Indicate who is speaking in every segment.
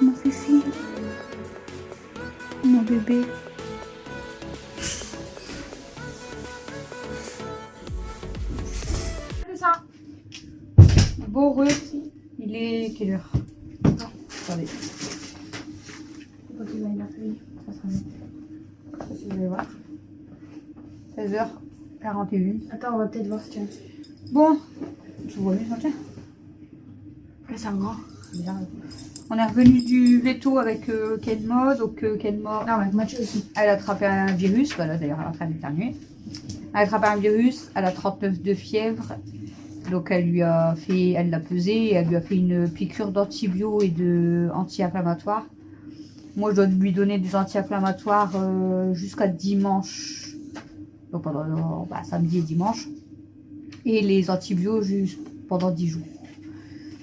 Speaker 1: Mon fifi. Mon bébé.
Speaker 2: C'est ça.
Speaker 1: Bon, il est quelle heure? Non, attendez.
Speaker 2: Faut qu'il aille la feuille.
Speaker 1: Ça sera mieux. Ça, si vous voulez voir. 16h41.
Speaker 2: Attends, on va peut-être voir, tiens.
Speaker 1: Bon, tu vois mieux, ça tient.
Speaker 2: Ouais, c'est un grand.
Speaker 1: Bien. On est revenu du veto avec Kenmo. Donc Kenmo,
Speaker 2: Non, avec Mathieu aussi.
Speaker 1: elle a attrapé un virus. Voilà, d'ailleurs, elle est en train d'éternuer. Elle a attrapé un virus. Elle a 39 de fièvre. Donc elle l'a pesé. Et elle lui a fait une piqûre d'antibio et de anti-inflammatoire. Moi, je dois lui donner des anti-inflammatoires jusqu'à dimanche. Donc pendant samedi et dimanche. Et les antibiotiques juste pendant 10 jours.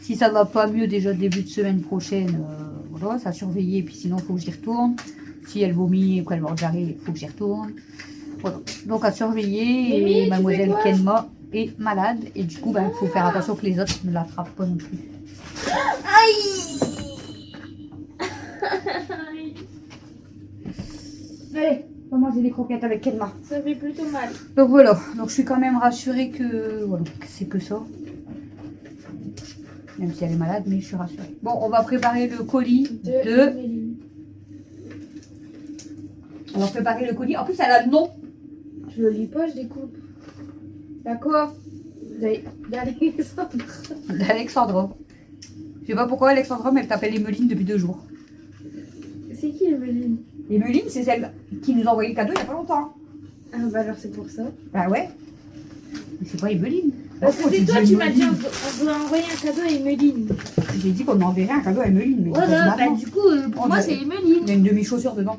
Speaker 1: Si ça ne va pas mieux déjà début de semaine prochaine, voilà, ça a surveillé. Et puis sinon, il faut que j'y retourne. Si elle vomit ou qu'elle va diarrhée, il faut que j'y retourne. Voilà. Donc à surveiller.
Speaker 2: Mimi,
Speaker 1: Et
Speaker 2: tu
Speaker 1: mademoiselle
Speaker 2: fais quoi?
Speaker 1: Kenma est malade. Et du coup, il faut faire attention que les autres ne l'attrapent pas non plus. Allez, on va manger des croquettes avec Kenma.
Speaker 2: Ça fait plutôt mal.
Speaker 1: Donc voilà, donc je suis quand même rassurée que voilà, que c'est que ça. Même si elle est malade, mais je suis rassurée. Bon, on va préparer le colis de...
Speaker 2: Méline.
Speaker 1: On va préparer le colis. En plus, elle a le nom
Speaker 2: Je le lis pas, je découpe. D'accord. D'Alexandre.
Speaker 1: d'Alexandra. Je sais pas pourquoi Alexandra, mais elle t'appelle Emeline depuis 2 jours.
Speaker 2: C'est qui Emeline?
Speaker 1: Emeline, c'est celle qui nous a envoyé le cadeau il y a pas longtemps.
Speaker 2: Ah bah alors c'est pour ça.
Speaker 1: Bah ouais. Mais c'est pas Emeline.
Speaker 2: Parce que
Speaker 1: Pourquoi
Speaker 2: c'est
Speaker 1: tu
Speaker 2: toi,
Speaker 1: dis
Speaker 2: tu m'as dit
Speaker 1: Emeline?
Speaker 2: on doit envoyer un cadeau à Emeline.
Speaker 1: J'ai dit qu'on enverrait un cadeau à Emeline. Mais
Speaker 2: Voilà,
Speaker 1: évidemment,
Speaker 2: bah du coup, pour
Speaker 1: Oh,
Speaker 2: moi
Speaker 1: bah,
Speaker 2: c'est
Speaker 1: il
Speaker 2: Emeline.
Speaker 1: y a une demi-chaussure dedans.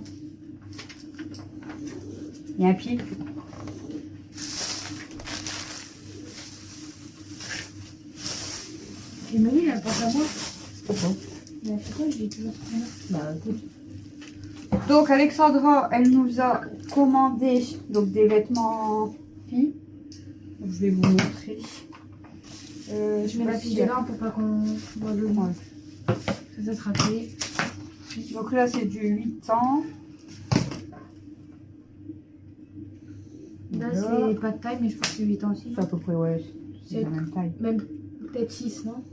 Speaker 1: Il y a un pied.
Speaker 2: Emeline, elle pense à moi.
Speaker 1: Pourquoi?
Speaker 2: Mais je sais pas, je dis toujours ça.
Speaker 1: Bah écoute. Donc Alexandra, elle nous a commandé donc des vêtements filles. Donc, je vais vous montrer.
Speaker 2: Je mets la fiche dedans pour pas qu'on voit le nom.
Speaker 1: Ouais.
Speaker 2: Ça sera fait.
Speaker 1: Donc là c'est du 8 ans.
Speaker 2: Là
Speaker 1: Voilà.
Speaker 2: c'est pas de taille, mais je pense que c'est 8 ans aussi.
Speaker 1: C'est à peu près, ouais, c'est
Speaker 2: C'est-
Speaker 1: la même taille.
Speaker 2: Même peut-être 6, non?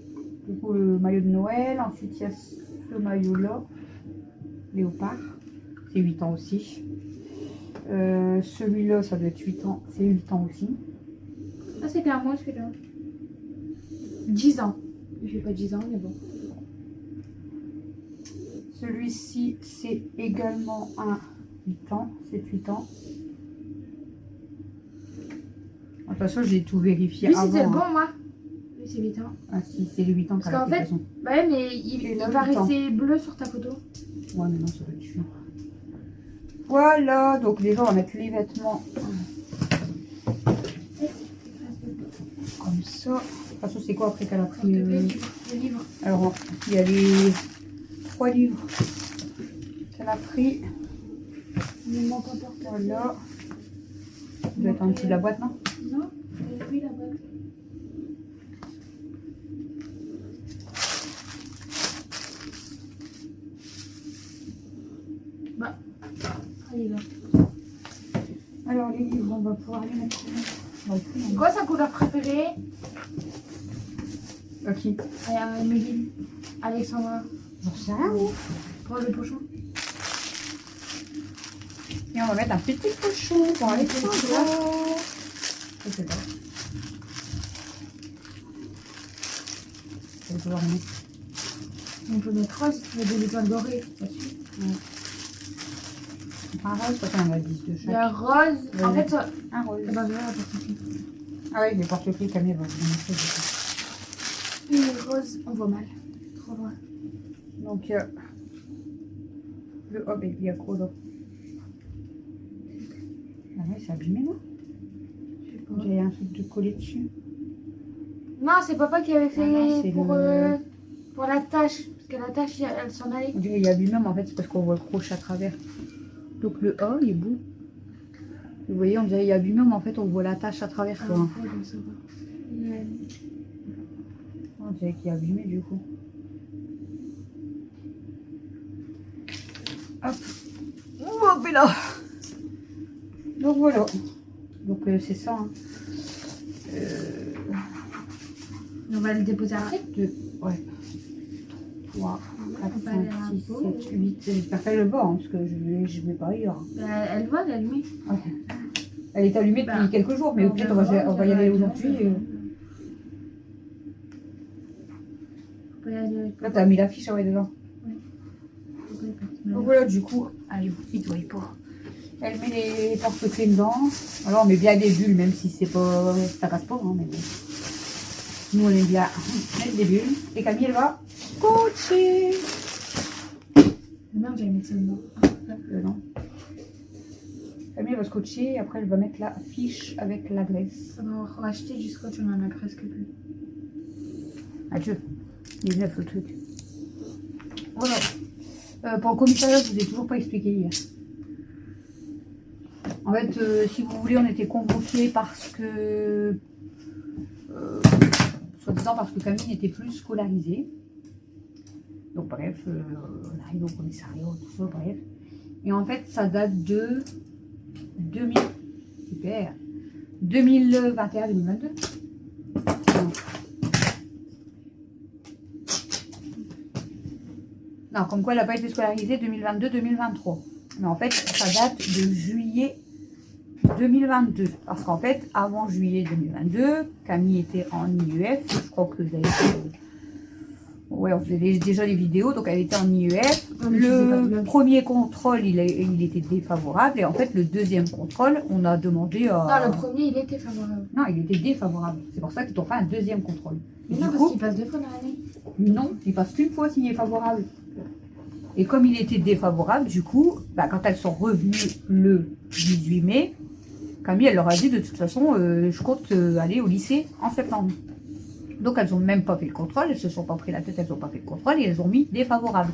Speaker 1: Du coup le maillot de Noël, ensuite il y a ce maillot là, léopard, c'est 8 ans aussi. Celui-là ça doit être 8 ans, c'est 8 ans aussi.
Speaker 2: Ah, c'était à moi celui-là. 10 ans. Il fait pas 10 ans, mais bon.
Speaker 1: Celui-ci c'est également un 8 ans, c'est 8 ans. De toute façon j'ai tout vérifié
Speaker 2: Lui,
Speaker 1: avant.
Speaker 2: c'était le
Speaker 1: hein.
Speaker 2: bon, moi. Lui, c'est 8 ans.
Speaker 1: Ah si, c'est les 8 ans
Speaker 2: Parce
Speaker 1: qu'elle a
Speaker 2: qu'en
Speaker 1: fait, de
Speaker 2: fait-
Speaker 1: toute façon.
Speaker 2: Bah ouais, mais il
Speaker 1: Et là,
Speaker 2: va
Speaker 1: 8 ans.
Speaker 2: rester bleu sur ta photo.
Speaker 1: Ouais, mais non, ça va être chiant. Voilà, donc déjà on va mettre les vêtements comme ça. De toute façon, c'est quoi après qu'elle a pris
Speaker 2: Le livre.
Speaker 1: Alors, il y a les 3 livres qu'elle a pris.
Speaker 2: Il me manque encore.
Speaker 1: Voilà. Ça doit être en dessous de la boîte, non?
Speaker 2: Non, oui, la boîte. Bah, allez, là.
Speaker 1: Alors, les livres, on va pouvoir les mettre. On va les prendre.
Speaker 2: C'est quoi sa couleur préférée?
Speaker 1: Ok.
Speaker 2: Méline. Alexandra.
Speaker 1: J'en sais rien, moi.
Speaker 2: Pour le pochon.
Speaker 1: Et on va mettre un petit pochon pour Alexandra. Je sais pas. Je vais pouvoir le mettre.
Speaker 2: On peut mettre rose, il y a des étoiles dorées là-dessus.
Speaker 1: Un rose, parce qu'on en a 10 de
Speaker 2: Il y
Speaker 1: chaque.
Speaker 2: a rose.
Speaker 1: Ouais,
Speaker 2: En
Speaker 1: ouais.
Speaker 2: fait, ça.
Speaker 1: Un rose.
Speaker 2: Eh ben, je vais la porte-clés.
Speaker 1: Ah oui, les porte-clés, Camille va vous montrer.
Speaker 2: Une rose, on voit mal. Trop loin.
Speaker 1: Donc, le hop, il y a quoi là? Ah ouais, c'est abîmé, non?
Speaker 2: Je sais pas.
Speaker 1: Il y a un truc de collé dessus.
Speaker 2: Non, c'est papa qui avait fait
Speaker 1: Ah non, c'est
Speaker 2: pour la tâche. Parce que la tâche, elle s'en allait.
Speaker 1: On dirait qu'il y a abîmé, mais en fait, c'est parce qu'on voit le crochet à travers. Donc, le A, il est beau. Vous voyez, on dirait qu'il y a abîmé, mais en fait, on voit la tache à travers.
Speaker 2: Ah,
Speaker 1: Quoi.
Speaker 2: ouais, donc ça va. Ouais.
Speaker 1: On dirait qu'il y a abîmé, du coup. Hop. Hop, et là. Donc voilà. Donc c'est ça. Hein.
Speaker 2: On va le déposer après.
Speaker 1: 2, ouais. 3, 4,
Speaker 2: On va
Speaker 1: 5,
Speaker 2: aller à
Speaker 1: 6,
Speaker 2: la pause.
Speaker 1: 7, 8. J'espère qu'elle le voit, hein, parce que je vais pas y aller.
Speaker 2: Elle va l'allumer.
Speaker 1: Ouais. Elle est allumée depuis
Speaker 2: Bah,
Speaker 1: quelques jours, mais peut-être on va y aller aujourd'hui.
Speaker 2: On va y aller.
Speaker 1: Là, t'as mis l'affiche, ouais, dedans. Donc
Speaker 2: Donc,
Speaker 1: voilà, du coup, allez, il doit y pas. Elle met les porte-clés dedans. Alors, on met bien des bulles, même si c'est pas, ça casse pas. Hein, mais bon. Nous, on aime bien mettre des bulles. Et Camille, elle va coacher.
Speaker 2: merde, j'allais mettre ça dedans.
Speaker 1: Non. Camille, elle va scotcher et après, elle va mettre la fiche avec l'adresse.
Speaker 2: Ça va racheter du scotch, on en a presque plus.
Speaker 1: Adieu. Il est neuf le truc. Voilà. Pour le commissariat, je vous ai toujours pas expliqué hier. En fait, si vous voulez, on était convoqués parce que... soi-disant parce que Camille n'était plus scolarisée. Donc bref, on arrive au commissariat, tout ça, bref. Et en fait, ça date de 2000... Super. 2021-2022. Non, comme quoi elle n'a pas été scolarisée 2022-2023. Mais en fait, ça date de juillet 2022. Parce qu'en fait, avant juillet 2022, Camille était en IEF. Je crois que vous avez fait... Ouais, on faisait déjà les vidéos, donc elle était en IEF. Le premier contrôle, il était défavorable. Et en fait, le deuxième contrôle, on a demandé à...
Speaker 2: Non, le premier, il était favorable.
Speaker 1: Non, il était défavorable. C'est pour ça qu'ils t'ont fait un deuxième contrôle.
Speaker 2: Mais
Speaker 1: Et
Speaker 2: non,
Speaker 1: du
Speaker 2: parce
Speaker 1: coup,
Speaker 2: qu'il passe 2 fois dans l'année.
Speaker 1: non, il passe qu'une fois s'il est favorable. Et comme il était défavorable, du coup, bah, quand elles sont revenues le 18 mai, Camille, elle leur a dit de toute façon, je compte aller au lycée en septembre. Donc elles n'ont même pas fait le contrôle, elles se sont pas pris la tête, elles n'ont pas fait le contrôle et elles ont mis défavorable.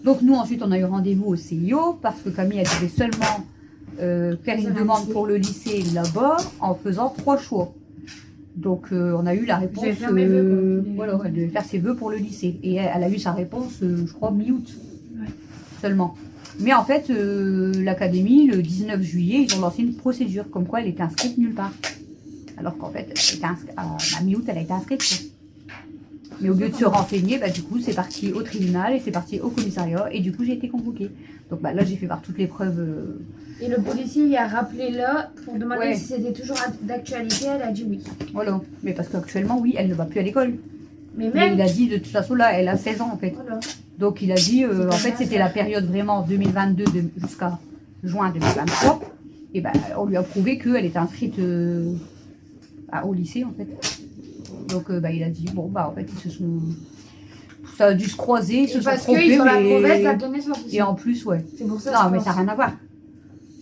Speaker 1: Donc nous ensuite on a eu rendez-vous au CIO parce que Camille elle devait seulement faire une demande pour le lycée là-bas en faisant 3 choix. Donc on a eu la réponse,
Speaker 2: devais faire mes vœux, quoi.
Speaker 1: voilà, elle devait faire ses vœux pour le lycée. Et elle a eu sa réponse, je crois, mi-août seulement. Mais en fait, l'académie, le 19 juillet, ils ont lancé une procédure comme quoi elle était inscrite nulle part. Alors qu'en fait, elle était à mi-août, elle a été inscrite. Mais au lieu de se renseigner, bah, du coup, c'est parti au tribunal et c'est parti au commissariat. Et du coup, j'ai été convoquée. Donc bah, là, j'ai fait voir toutes les preuves.
Speaker 2: Et le policier, il a rappelé là pour demander
Speaker 1: Ouais.
Speaker 2: si c'était toujours d'actualité. Elle a dit oui.
Speaker 1: Voilà. Mais parce qu'actuellement, oui, elle ne va plus à l'école.
Speaker 2: Mais
Speaker 1: Mais
Speaker 2: même.
Speaker 1: il a dit, de toute façon, là, elle a 16 ans en fait.
Speaker 2: Voilà.
Speaker 1: Donc il a dit,
Speaker 2: C'est
Speaker 1: en fait,
Speaker 2: pas
Speaker 1: c'était
Speaker 2: mal.
Speaker 1: la période vraiment 2022 jusqu'à juin 2023. Et ben, on lui a prouvé qu'elle était inscrite au lycée, en fait. Donc, bah, il a dit, bon, bah, en fait, ils se sont... Ça a dû se croiser, ils se
Speaker 2: Et
Speaker 1: sont
Speaker 2: parce
Speaker 1: trompés,
Speaker 2: qu'ils ont la
Speaker 1: mais...
Speaker 2: mauvaise date de naissance.
Speaker 1: Et en plus, ouais.
Speaker 2: C'est pour ça.
Speaker 1: Non,
Speaker 2: je
Speaker 1: mais
Speaker 2: pense.
Speaker 1: ça n'a rien à voir.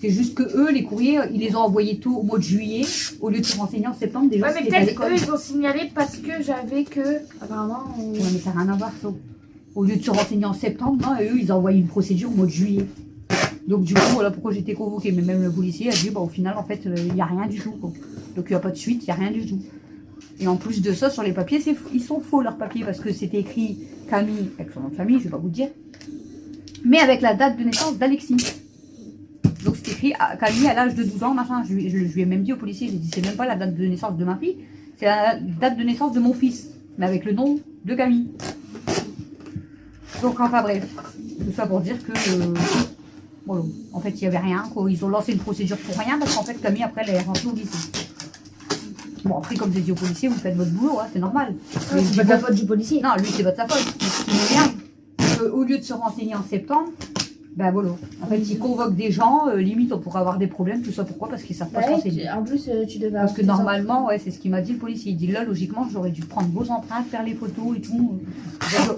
Speaker 1: C'est juste que eux, les courriers, ils les ont envoyés tôt au mois de juillet, au lieu de se renseigner en septembre, déjà,
Speaker 2: Ouais, mais
Speaker 1: c'était à
Speaker 2: peut-être
Speaker 1: l'école.
Speaker 2: eux, ils ont signalé parce que j'avais que. Apparemment.
Speaker 1: Ouais, mais ça n'a rien à voir, ça. Au lieu de se renseigner en septembre, non, et eux, ils ont envoyé une procédure au mois de juillet. Donc, du coup, voilà pourquoi j'ai été convoquée. Mais même le policier a dit, bah, au final, en fait, il n'y a rien du tout, quoi. Donc, il n'y a pas de suite, il n'y a rien du tout. Et en plus de ça, sur les papiers, ils sont faux, leurs papiers, parce que c'était écrit Camille, avec son nom de famille, je ne vais pas vous le dire, mais avec la date de naissance d'Alexis. Donc, c'est écrit Camille à l'âge de 12 ans, machin. Je lui ai même dit au policier, j'ai dit, c'est même pas la date de naissance de ma fille, c'est la date de naissance de mon fils, mais avec le nom de Camille. Donc, enfin bref, tout ça pour dire que, voilà, en fait, il n'y avait rien, quoi. Ils ont lancé une procédure pour rien, parce qu'en fait, Camille, après, elle est rentrée au lycée. Bon, après, comme j'ai dit au policier, vous faites votre boulot, hein, c'est normal. Mais
Speaker 2: C'est pas de la faute du policier.
Speaker 1: non, lui, c'est pas de sa faute. Mais ce qui me vient, c'est qu'au lieu de se renseigner en septembre, ben voilà. En fait, ils convoquent des gens, limite, on pourrait avoir des problèmes, tout ça. Pourquoi? Parce qu'ils savent pas se renseigner.
Speaker 2: En plus, tu devais
Speaker 1: Parce que
Speaker 2: avoir tes
Speaker 1: normalement, ouais, c'est ce qu'il m'a dit le policier. Il dit là, logiquement, j'aurais dû prendre vos empreintes, faire les photos et tout.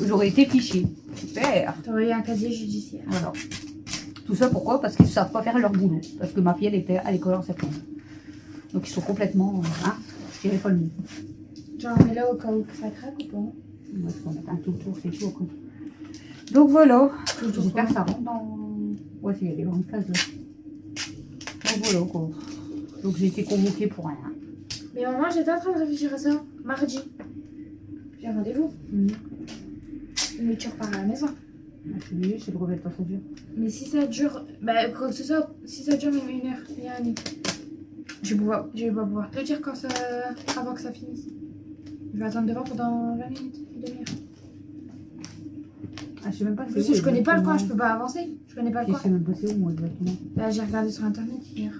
Speaker 1: J'aurais été fiché. Super.
Speaker 2: T'aurais eu un casier judiciaire.
Speaker 1: Voilà. Tout ça pourquoi? Parce qu'ils ne savent pas faire leur boulot. Parce que ma fille, elle était à l'école en septembre. Donc ils sont complètement. Hein, je dirais pas le mot.
Speaker 2: Genre, mais là, au cas où ça craque ou pas?
Speaker 1: Moi, je peux mettre un tout tour, c'est tout. Quoi. Donc voilà. J'espère que ça rentre dans. Ouais, il y a des grandes cases là. Donc voilà quoi. Donc j'ai été convoquée pour rien.
Speaker 2: Mais maman, j'étais en train de réfléchir à ça. Mardi. J'ai un rendez-vous. Mais tu repars à la maison.
Speaker 1: Je suis obligée, je sais pas combien de temps ça dure.
Speaker 2: Mais si ça dure, bah quoi que ce soit, si ça dure même 1 heure, yani, je vais pas pouvoir te dire quand ça, avant que ça finisse. Je vais attendre devant pendant 20 minutes, une demi-heure.
Speaker 1: Ah, je sais même pas
Speaker 2: En plus, je connais pas le coin, je peux pas avancer. Je connais pas le
Speaker 1: Je
Speaker 2: coin.
Speaker 1: sais même pas c'est où, moi, exactement.
Speaker 2: Bah, j'ai regardé sur internet hier.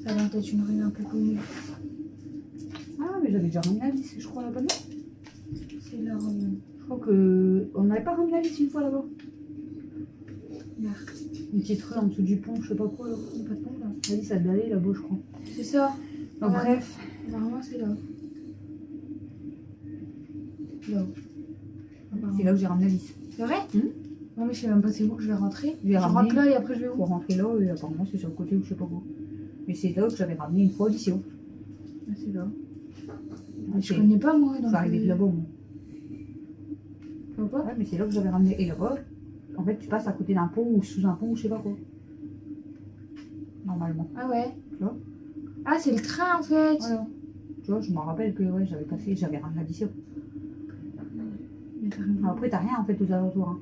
Speaker 2: Ça a l'air d'être une rue un peu connue.
Speaker 1: Ah, mais j'avais déjà ramené Alice, je crois, là-bas, non?
Speaker 2: C'est leur.
Speaker 1: Je crois que. On n'avait pas ramené Alice une fois là-bas.
Speaker 2: Merde.
Speaker 1: Une petite rue en dessous du pont, je sais pas quoi, là.
Speaker 2: Il n'y a pas de pont là.
Speaker 1: Alice, elle allait là-bas, je crois.
Speaker 2: C'est ça.
Speaker 1: Donc,
Speaker 2: Ouais.
Speaker 1: bref.
Speaker 2: Apparemment, c'est là. Là.
Speaker 1: C'est là que j'ai ramené Alice.
Speaker 2: C'est vrai
Speaker 1: Hmm.
Speaker 2: Non, mais je sais même pas c'est où que je vais rentrer.
Speaker 1: Je vais
Speaker 2: Je
Speaker 1: ramener.
Speaker 2: rentre là et après je vais où?
Speaker 1: Pour rentrer là, et apparemment, c'est sur le côté où je sais pas quoi. Mais c'est là que j'avais ramené une fois au lycée.
Speaker 2: Ah, c'est là.
Speaker 1: Ah,
Speaker 2: Je connais pas moi.
Speaker 1: Ça
Speaker 2: Donc,
Speaker 1: arrivait de là-bas, moi.
Speaker 2: Tu vois pas?
Speaker 1: Ouais, mais c'est là que j'avais ramené. Et là-bas, en fait, tu passes à côté d'un pont ou sous un pont ou je sais pas quoi. Normalement.
Speaker 2: Ah ouais.
Speaker 1: Tu vois?
Speaker 2: Ah, c'est le train en fait.
Speaker 1: Voilà. Tu vois, je me rappelle que ouais, j'avais ramené Alice.
Speaker 2: Mais carrément.
Speaker 1: Après, t'as rien en fait aux alentours. Hein.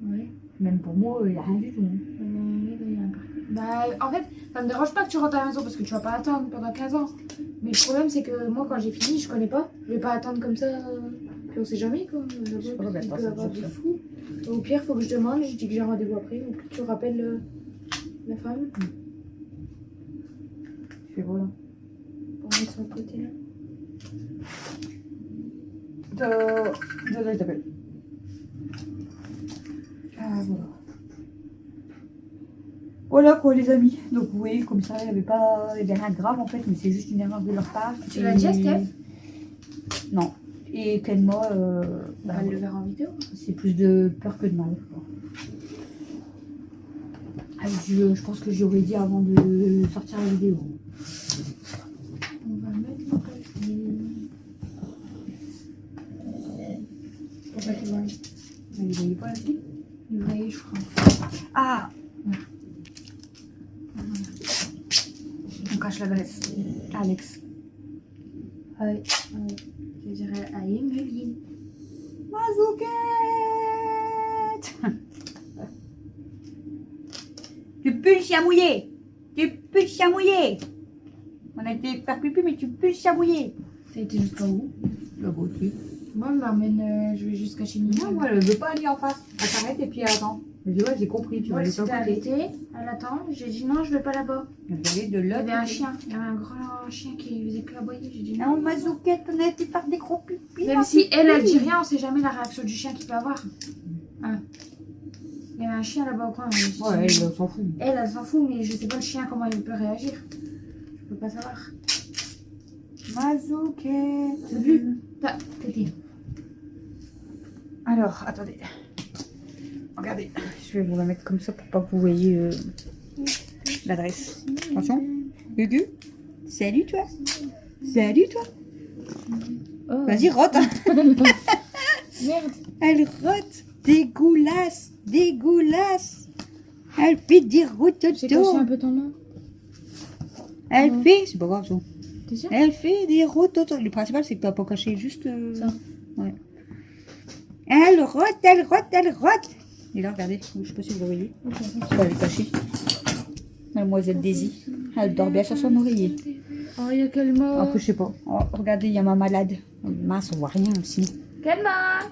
Speaker 2: Ouais.
Speaker 1: Même pour moi, il n'y a rien du tout. Hein.
Speaker 2: Bah, en fait, ça me dérange pas que tu rentres à la maison parce que tu vas pas attendre pendant 15 ans. Mais le problème, c'est que moi, quand j'ai fini, je connais pas. Je vais pas attendre comme ça. Puis on sait jamais quoi.
Speaker 1: Je sais pas combien de
Speaker 2: Il
Speaker 1: temps
Speaker 2: peut y
Speaker 1: ça
Speaker 2: avoir
Speaker 1: dure,
Speaker 2: des
Speaker 1: ça.
Speaker 2: fous. Au pire, faut que je demande. Je dis que j'ai un rendez-vous après. Donc tu rappelles la femme
Speaker 1: Je fais voilà.
Speaker 2: pour mettre sur le côté là.
Speaker 1: Je t'appelle. Ah, voilà. Voilà quoi les amis. Donc vous voyez comme ça, il n'y avait rien de grave en fait, mais c'est juste une erreur de leur part.
Speaker 2: Tu l'as dit à Steph?
Speaker 1: Non. Et Clément,
Speaker 2: On va le verra en vidéo.
Speaker 1: c'est plus de peur que de mal. Quoi. Ah, je pense que j'aurais dit avant de sortir la vidéo.
Speaker 2: On va mettre le papier. Pour pas qu'il voie.
Speaker 1: Vous ne voyez pas ici?
Speaker 2: Vous voyez, je crois.
Speaker 1: Ah, on cache l'adresse. Alex.
Speaker 2: Ouais. Je dirais à Emeline.
Speaker 1: Mazouquette. Tu pues le chien mouillé. Tu pues le chien mouillé. On a été faire pipi, mais tu pues le chien mouillé.
Speaker 2: Ça a été jusqu'à où?
Speaker 1: Le beau truc.
Speaker 2: Moi, elle m'emmène, je vais jusqu'à chez Nina.
Speaker 1: Non, moi, elle veut pas aller en face. Elle s'arrête et puis elle attend. Je dis, ouais, j'ai compris, tu vas
Speaker 2: Moi,
Speaker 1: aller
Speaker 2: elle
Speaker 1: sur le
Speaker 2: s'était
Speaker 1: côté.
Speaker 2: arrêtée, elle attend. J'ai dit non, je vais pas là-bas.
Speaker 1: Elle veut aller de
Speaker 2: Il y
Speaker 1: l'autre
Speaker 2: avait un
Speaker 1: côté.
Speaker 2: chien, il y avait un grand chien qui faisait que aboyer. J'ai dit
Speaker 1: Non,
Speaker 2: non.
Speaker 1: Mazouquette, on a été faire des gros pipis.
Speaker 2: Même si elle dit rien, on sait jamais la réaction du chien qu'il peut avoir. Hein. Il y avait un chien là-bas au coin. J'ai dit,
Speaker 1: Ouais, elle s'en fout.
Speaker 2: elle s'en fout, mais je sais pas le chien comment il peut réagir. Je peux pas savoir.
Speaker 1: Mazouquette.
Speaker 2: T'as vu? Pété.
Speaker 1: Alors, attendez. Regardez, je vais vous la mettre comme ça pour pas que vous voyez l'adresse. Attention. Gugu. Salut toi. Salut toi.
Speaker 2: Oh.
Speaker 1: Vas-y, rote. Hein.
Speaker 2: Merde.
Speaker 1: Elle rote. Dégoulasse. Dégoulasse. Elle fait des
Speaker 2: J'ai caché un
Speaker 1: rototos.
Speaker 2: peu ton nom.
Speaker 1: Elle fait... C'est pas grave ça.
Speaker 2: T'es sûr?
Speaker 1: Elle fait des rototos. Le principal, c'est que t'as pas caché juste...
Speaker 2: Ça.
Speaker 1: Ouais. Elle rote, elle rote, elle rote. Et là, regardez. Je sais pas si vous le voyez. Je vais le cacher. Mademoiselle Daisy. Elle dort bien sur son oreiller.
Speaker 2: Oh, il y a quel mot?
Speaker 1: Après, je sais pas. Oh, regardez, il y a ma malade. Mince, on voit rien aussi.
Speaker 2: Quel mot?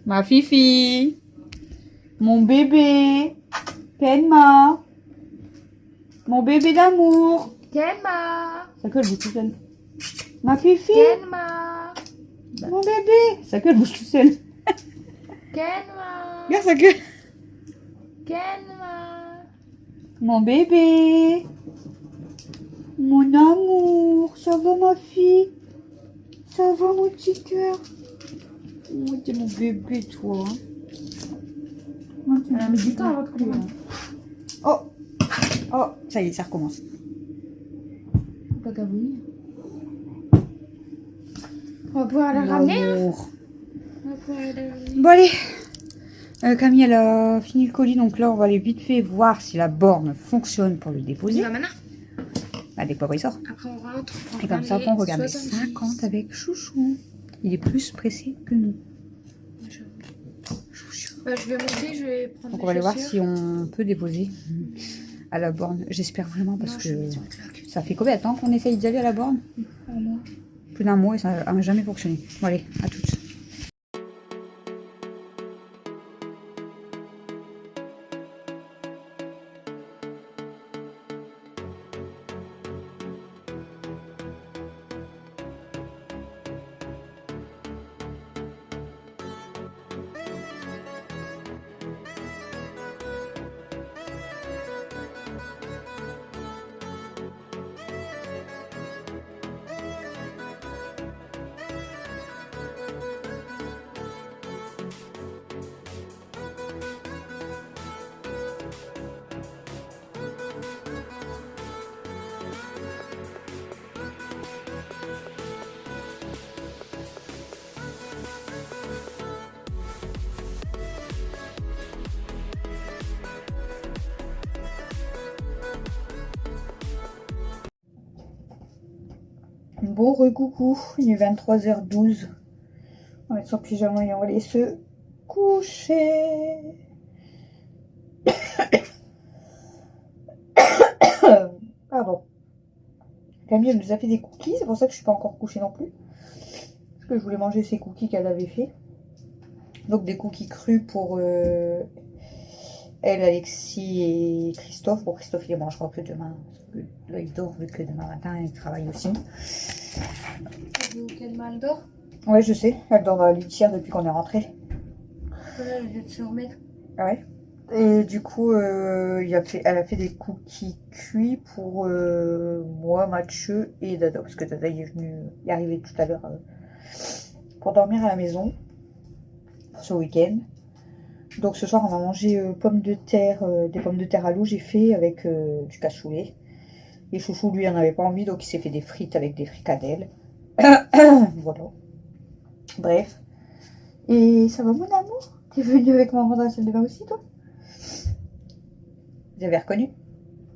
Speaker 1: Ma fifi. Mon bébé. Kenma. Mon bébé d'amour.
Speaker 2: Quel mot?
Speaker 1: Ça que elle bouge tout seul. Ma fifi.
Speaker 2: Quel mot?
Speaker 1: Mon bébé. Ça que elle bouge tout seul.
Speaker 2: Quel mot?
Speaker 1: Regarde ça que.
Speaker 2: Quel mot?
Speaker 1: Mon bébé. Mon amour. Ça va ma fille? Ça va mon petit cœur? Oh, t'es mon bébé toi.
Speaker 2: Elle a mis du temps avant de couler.
Speaker 1: Oh. Oh, ça y est, ça recommence.
Speaker 2: Pas qu'à vous. On va pouvoir la ramener. Hein?
Speaker 1: L'amour.
Speaker 2: On va pouvoir la ramener.
Speaker 1: Bon allez. Camille elle a fini le colis, donc là on va aller vite fait voir si la borne fonctionne pour le
Speaker 2: On y
Speaker 1: déposer.
Speaker 2: va maintenant.
Speaker 1: Bah, dès que papa il sort.
Speaker 2: Après on rentre.
Speaker 1: Et comme ça, après, on regarde les
Speaker 2: 70.
Speaker 1: 50 avec Chouchou. Il est plus pressé que nous. Chouchou.
Speaker 2: Bah, je vais monter, je vais prendre
Speaker 1: Donc
Speaker 2: des
Speaker 1: on va aller voir
Speaker 2: chaussures.
Speaker 1: si on peut déposer à la borne. J'espère vraiment parce
Speaker 2: Non,
Speaker 1: que
Speaker 2: je vais mettre sur le claque.
Speaker 1: ça fait combien de temps qu'on essaye d'y aller à la borne?
Speaker 2: Un mois.
Speaker 1: Plus d'un mois et ça n'a jamais fonctionné. Bon allez, à toutes. Bon recoucou, il est 23h12. On va mettre son pyjama et on va aller se coucher. Pardon. Camille elle nous a fait des cookies, c'est pour ça que je suis pas encore couchée non plus. Parce que je voulais manger ces cookies qu'elle avait fait. Donc des cookies crus pour elle, Alexis et Christophe. Bon, Christophe il les mangera que demain. Parce que là il dort vu que demain matin il travaille aussi.
Speaker 2: Quel mal dort.
Speaker 1: Ouais, je sais, elle dort dans la litière depuis qu'on est rentré.
Speaker 2: Voilà, elle vient de se remettre.
Speaker 1: Ouais. Et du coup, elle a fait des cookies cuits pour moi, Mathieu et Dada. Parce que Dada il est arrivé tout à l'heure pour dormir à la maison ce week-end. Donc ce soir, on a mangé des pommes de terre à l'eau, j'ai fait avec du cassoulet. Et Chouchou, lui, en avait pas envie, donc il s'est fait des frites avec des fricadelles. Voilà. Bref. Et ça va, mon amour? T'es venu avec maman dans la salle de bain aussi, toi? Vous avez reconnu?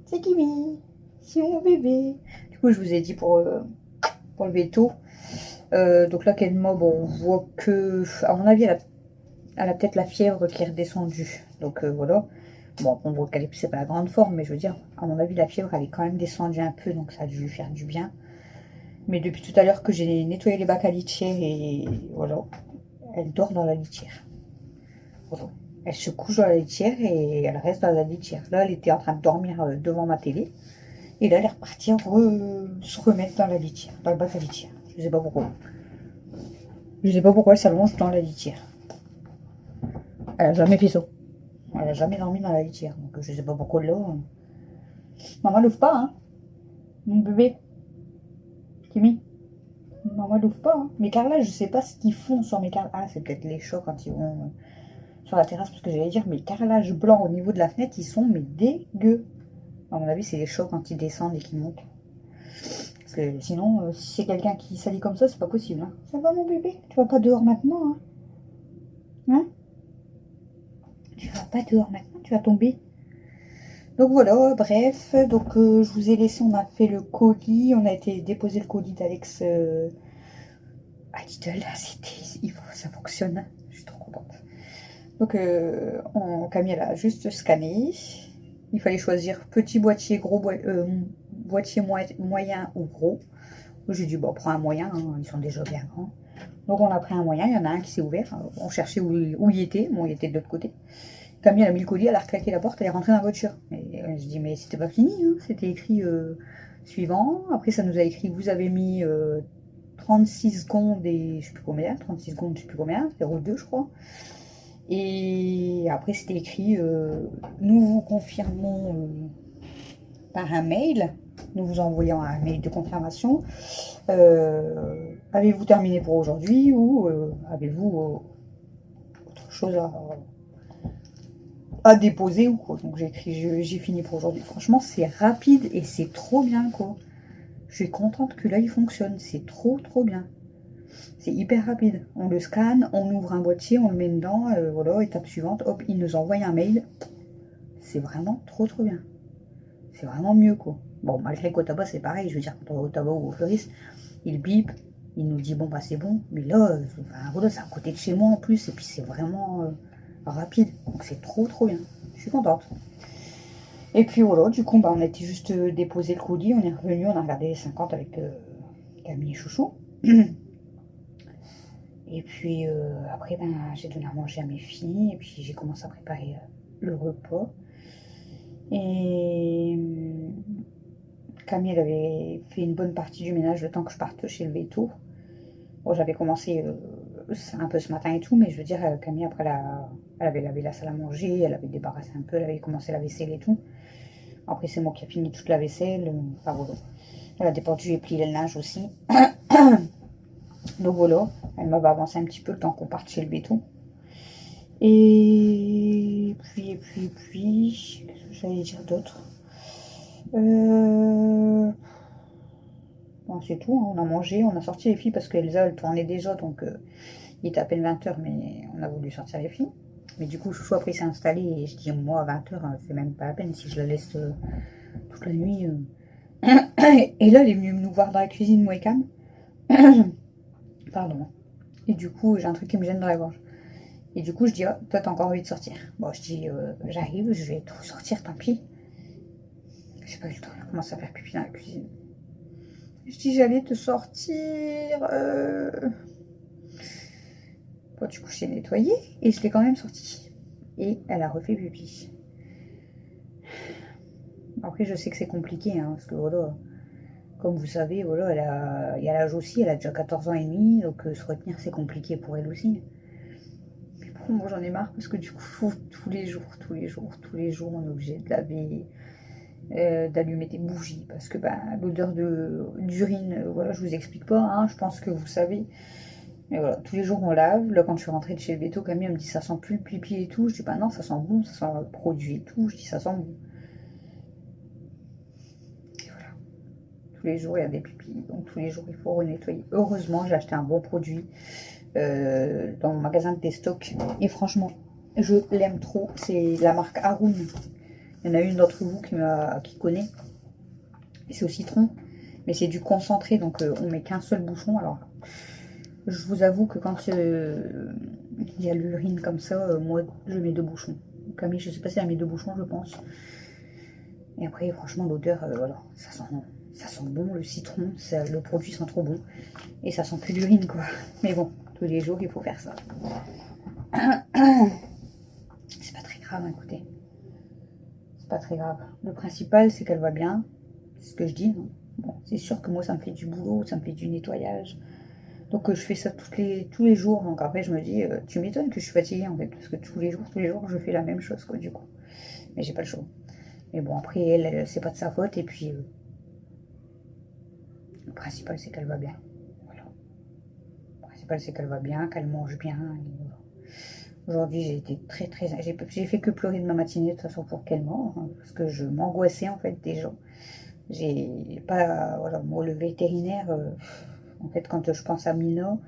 Speaker 1: C'est Kimi. C'est mon bébé. Du coup, je vous ai dit pour le veto. Donc là, quel mob, on voit que, à mon avis, elle a peut-être la fièvre qui est redescendue. Donc voilà. Bon, on voit qu'elle c'est pas la grande forme, mais je veux dire, à mon avis, la fièvre, elle est quand même descendue un peu, donc ça a dû lui faire du bien. Mais depuis tout à l'heure que j'ai nettoyé les bacs à litière et voilà, elle dort dans la litière. Voilà. Elle se couche dans la litière et elle reste dans la litière. Là, elle était en train de dormir devant ma télé. Et là, elle est repartie se remettre dans la litière, dans le bac à litière. Je sais pas pourquoi. Je sais pas pourquoi elle s'allonge dans la litière. Elle a jamais fait ça. Elle a jamais dormi dans la litière. Donc je sais pas pourquoi là. Maman l'ouvre pas, hein. Mon bébé. Kimi. Maman l'ouvre pas, hein. Mes carrelages, je sais pas ce qu'ils font sur mes carrelages. Ah, c'est peut-être les chats quand ils vont sur la terrasse, parce que j'allais dire, mes carrelages blancs au niveau de la fenêtre, ils sont mais dégueux. À mon avis, c'est les chats quand ils descendent et qu'ils montent. Parce que sinon, si c'est quelqu'un qui salit comme ça, c'est pas possible. Hein. Ça va, mon bébé? Tu vas pas dehors maintenant, hein? Hein? Tu vas pas dehors maintenant, tu vas tomber. Donc voilà, bref, donc je vous ai laissé, on a fait le colis, on a été déposer le colis d'Alex à Lidl, ça fonctionne, je suis trop contente. Donc Camille elle a juste scanné, il fallait choisir petit boîtier, boîtier moyen ou gros. J'ai dit bon, prends un moyen, hein, ils sont déjà bien grands. Donc on a pris un moyen, il y en a un qui s'est ouvert, on cherchait où il était, bon il était de l'autre côté. Camille elle a mis le colis, elle a reclaqué la porte, elle est rentrée dans la voiture. Et je dis mais c'était pas fini, hein. C'était écrit suivant. Après ça nous a écrit vous avez mis 36 secondes et je sais plus combien, 36 secondes je sais plus combien, 0,2 je crois. Et après c'était écrit nous vous confirmons par un mail, nous vous envoyons un mail de confirmation. Avez-vous terminé pour aujourd'hui ou avez-vous autre chose à déposer ou quoi. Donc j'ai écrit j'ai fini pour aujourd'hui. Franchement c'est rapide et c'est trop bien quoi. Je suis contente que là il fonctionne. C'est trop bien. C'est hyper rapide. On le scanne, on ouvre un boîtier, on le met dedans, voilà, étape suivante, hop, il nous envoie un mail. C'est vraiment trop bien. C'est vraiment mieux quoi. Bon malgré qu'au tabac c'est pareil, je veux dire quand on va au tabac ou au fleuriste, il bip, il nous dit bon bah c'est bon, mais là, voilà, c'est à côté de chez moi en plus, et puis c'est vraiment
Speaker 3: rapide. Donc c'est trop bien. Je suis contente. Et puis voilà, du coup, on a été juste déposer le colis, on est revenu, on a regardé les 50 avec Camille et Chouchou. Et puis après, j'ai donné à manger à mes filles, et puis j'ai commencé à préparer le repas. Et Camille, elle avait fait une bonne partie du ménage le temps que je parte chez le veto. Bon, j'avais commencé un peu ce matin et tout, mais je veux dire, Camille, après, elle avait lavé la salle à manger, elle avait débarrassé un peu, elle avait commencé la vaisselle et tout. Après, c'est moi qui ai fini toute la vaisselle. Enfin, voilà. Elle a dépendu et plié le linge aussi. Donc voilà, elle m'avait avancé un petit peu le temps qu'on parte chez le béton. Et puis, qu'est-ce que j'allais dire d'autre? Bon, c'est tout, hein. On a mangé, on a sorti les filles parce qu'Elsa, elle tournait déjà, donc il était à peine 20h, mais on a voulu sortir les filles. Mais du coup, Chouchou après s'est installé et je dis, moi, à 20h, c'est même pas la peine si je la laisse toute la nuit. Et là, elle est venue nous voir dans la cuisine, moi et Cam. Pardon. Et du coup, j'ai un truc qui me gêne dans la gorge. Et du coup, je dis, oh, toi, t'as encore envie de sortir. Bon, je dis, j'arrive, je vais tout sortir, tant pis. J'ai pas eu le temps, elle commence à faire pipi dans la cuisine. Je dis, j'allais te sortir. Bon, du coup, je l'ai nettoyé et je l'ai quand même sorti. Et elle a refait pipi. Après, je sais que c'est compliqué, hein, parce que voilà, comme vous savez, voilà, il y a l'âge aussi, elle a déjà 14 ans et demi, donc se retenir, c'est compliqué pour elle aussi. Mais bon, moi j'en ai marre, parce que du coup, tous les jours, on est obligé de laver, d'allumer des bougies, parce que l'odeur d'urine, voilà, je vous explique pas, hein, je pense que vous savez. Mais voilà, tous les jours on lave. Là, quand je suis rentrée de chez le veto, Camille elle me dit ça sent plus le pipi et tout. Je dis non, ça sent bon, ça sent le produit et tout. Je dis ça sent bon. Et voilà, tous les jours il y a des pipis, donc tous les jours il faut renettoyer. Heureusement, j'ai acheté un bon produit dans mon magasin de déstock. Et franchement, je l'aime trop. C'est la marque Haroun. Il y en a une d'entre vous qui connaît. Et c'est au citron. Mais c'est du concentré, donc on met qu'un seul bouchon. Alors, je vous avoue que quand il y a l'urine comme ça, moi, je mets 2 bouchons. Camille, je sais pas si elle met 2 bouchons, je pense. Et après, franchement, l'odeur, voilà, ça sent bon, le citron, le produit sent trop bon. Et ça sent plus l'urine, quoi. Mais bon, tous les jours, il faut faire ça. C'est pas très grave, écoutez. C'est pas très grave. Le principal, c'est qu'elle va bien. C'est ce que je dis. Hein. Bon, c'est sûr que moi, ça me fait du boulot, ça me fait du nettoyage. Donc je fais ça tous les jours. Donc après je me dis, tu m'étonnes que je suis fatiguée en fait, parce que tous les jours, je fais la même chose quoi du coup. Mais j'ai pas le choix. Mais bon après elle c'est pas de sa faute et puis le principal c'est qu'elle va bien. Voilà. Le principal c'est qu'elle va bien, qu'elle mange bien. Voilà. Aujourd'hui j'ai été très j'ai fait que pleurer de ma matinée de toute façon pour qu'elle mange, hein, parce que je m'angoissais en fait déjà. J'ai pas voilà, moi le vétérinaire en fait quand je pense à Mina,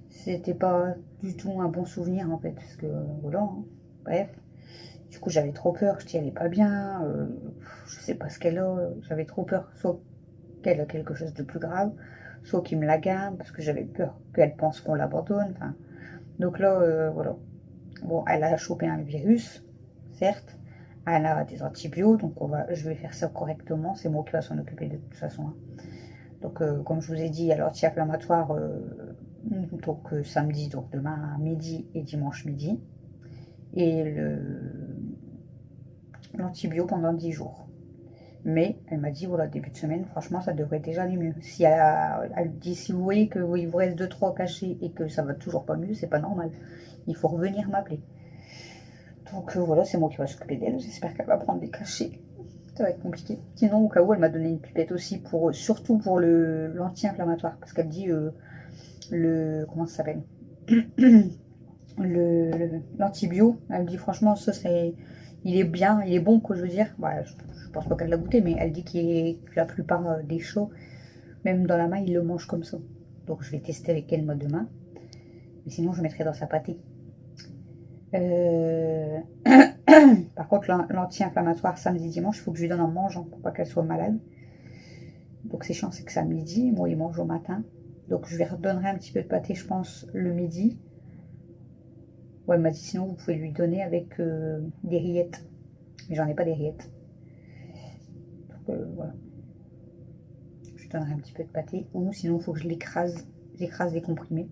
Speaker 3: c'était pas du tout un bon souvenir en fait, parce que voilà, hein. Bref. Du coup, j'avais trop peur, je dis elle est pas bien, je sais pas ce qu'elle a, j'avais trop peur, soit qu'elle a quelque chose de plus grave, soit qu'il me la garde, parce que j'avais peur qu'elle pense qu'on l'abandonne, enfin. Donc là, voilà. Bon, elle a chopé un virus, certes, elle a des antibiotiques, donc je vais faire ça correctement, c'est moi qui va s'en occuper de toute façon. Hein. Donc, comme je vous ai dit, il y a l'anti-inflammatoire donc samedi, donc demain à midi et dimanche midi. Et l'antibio pendant 10 jours. Mais elle m'a dit, voilà, début de semaine, franchement, ça devrait déjà aller mieux. Si elle dit, si vous voyez qu'il vous reste 2-3 cachets et que ça va toujours pas mieux, c'est pas normal. Il faut revenir m'appeler. Donc voilà, c'est moi qui vais s'occuper d'elle. J'espère qu'elle va prendre des cachets. Ça va être compliqué. Sinon, au cas où, elle m'a donné une pipette aussi, surtout pour l'anti-inflammatoire. Parce qu'elle dit, comment ça s'appelle l'antibio, elle me dit franchement ça c'est il est bien, il est bon quoi je veux dire. Je pense pas qu'elle l'a goûté mais elle dit que la plupart des chats, même dans la main, ils le mangent comme ça. Donc je vais tester avec elle moi demain. Mais sinon je mettrai dans sa pâtée. Euh, Par contre l'anti-inflammatoire samedi dimanche, il faut que je lui donne en mangeant pour pas qu'elle soit malade. Donc c'est chiant, c'est que c'est à midi, moi il mange au matin. Donc je lui redonnerai un petit peu de pâté je pense le midi. Ouais, elle m'a dit sinon vous pouvez lui donner avec des rillettes. Mais j'en ai pas des rillettes. Donc voilà. Je lui donnerai un petit peu de pâté. Ou sinon il faut que je l'écrase. J'écrase les comprimés.